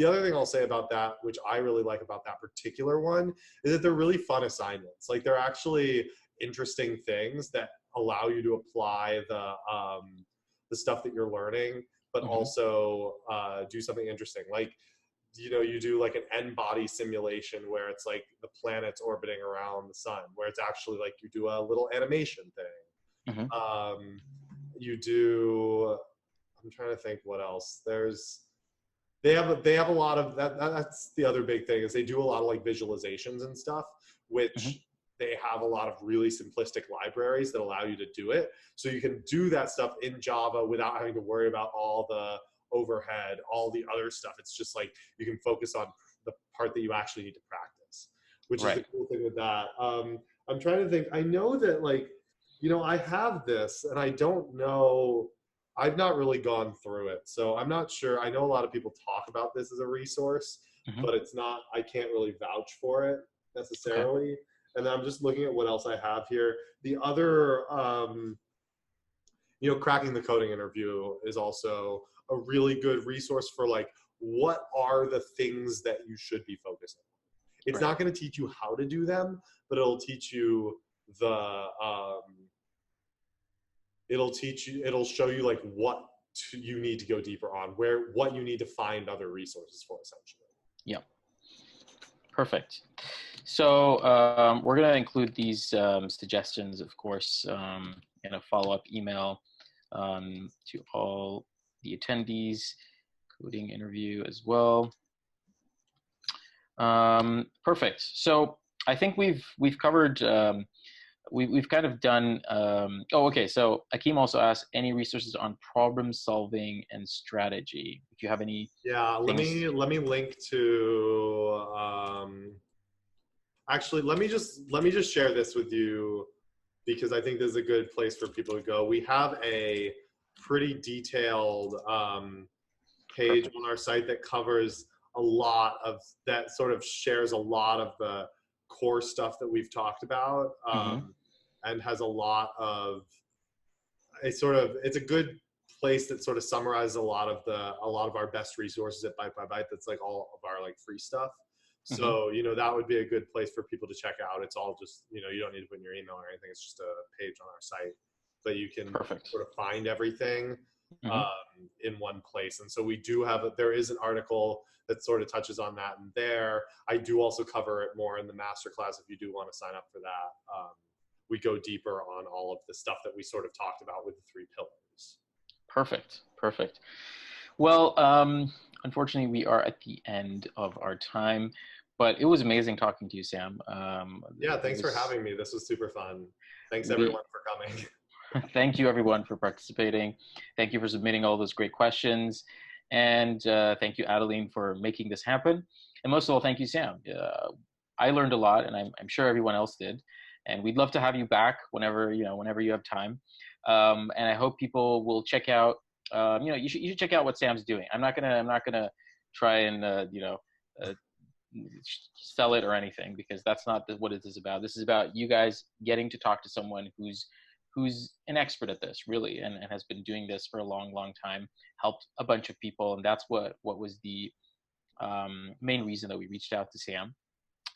other thing I'll say about that, which I really like about that particular one, is that they're really fun assignments. Like they're actually interesting things that allow you to apply the stuff that you're learning, but also do something interesting. Like, you do like an n-body simulation where it's like the planets orbiting around the sun, where it's actually like you do a little animation thing. You do, I'm trying to think what else. They have a lot of that's the other big thing is they do a lot of like visualizations and stuff, which they have a lot of really simplistic libraries that allow you to do it. So you can do that stuff in Java without having to worry about all the overhead, all the other stuff. It's just like you can focus on the part that you actually need to practice, which is the cool thing with that. I'm trying to think. I know that like, I have this and I don't know, I've not really gone through it. So I'm not sure. I know a lot of people talk about this as a resource, but it's not, I can't really vouch for it necessarily. And I'm just looking at what else I have here. The other, Cracking the Coding Interview is also a really good resource for like, what are the things that you should be focusing on? It's not going to teach you how to do them, but it'll teach you it'll show you like what you need to go deeper on, what you need to find other resources for, essentially. Yeah. Perfect. So we're going to include these suggestions, of course, in a follow-up email to all the attendees, coding interview as well. Perfect. So I think we've covered, we've kind of done, so Akeem also asked any resources on problem solving and strategy. If you have any. Yeah, let me link to, actually, let me just share this with you because I think this is a good place for people to go. We have a pretty detailed page on our site that covers a lot of that, sort of shares a lot of the core stuff that we've talked about, and has a lot of it's a good place that sort of summarizes a lot of our best resources at Byte-by-Byte. That's like all of our like free stuff. So, you know, that would be a good place for people to check out. It's all just, you know, you don't need to put in your email or anything. It's just a page on our site, but you can sort of find everything in one place. And so we do have, there is an article that sort of touches on that in there. I do also cover it more in the masterclass if you do want to sign up for that. We go deeper on all of the stuff that we sort of talked about with the 3 pillars. Perfect. Well, unfortunately, we are at the end of our time, but it was amazing talking to you, Sam. Yeah, thanks for having me. This was super fun. Thanks everyone for coming. Thank you everyone for participating. Thank you for submitting all those great questions. And thank you, Adeline, for making this happen. And most of all, thank you, Sam. I learned a lot, and I'm sure everyone else did. And we'd love to have you back whenever you have time. And I hope people will check out. You should check out what Sam's doing. I'm not gonna try and sell it or anything, because that's not what it is about. This is about you guys getting to talk to someone who's an expert at this, really, and has been doing this for a long time, helped a bunch of people, and that's what was the main reason that we reached out to Sam.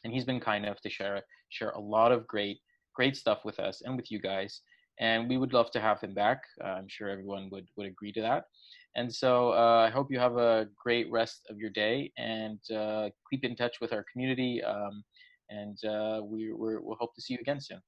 And he's been kind enough to share a lot of great stuff with us and with you guys. And we would love to have him back. I'm sure everyone would agree to that. And so I hope you have a great rest of your day, and keep in touch with our community. And we'll hope to see you again soon.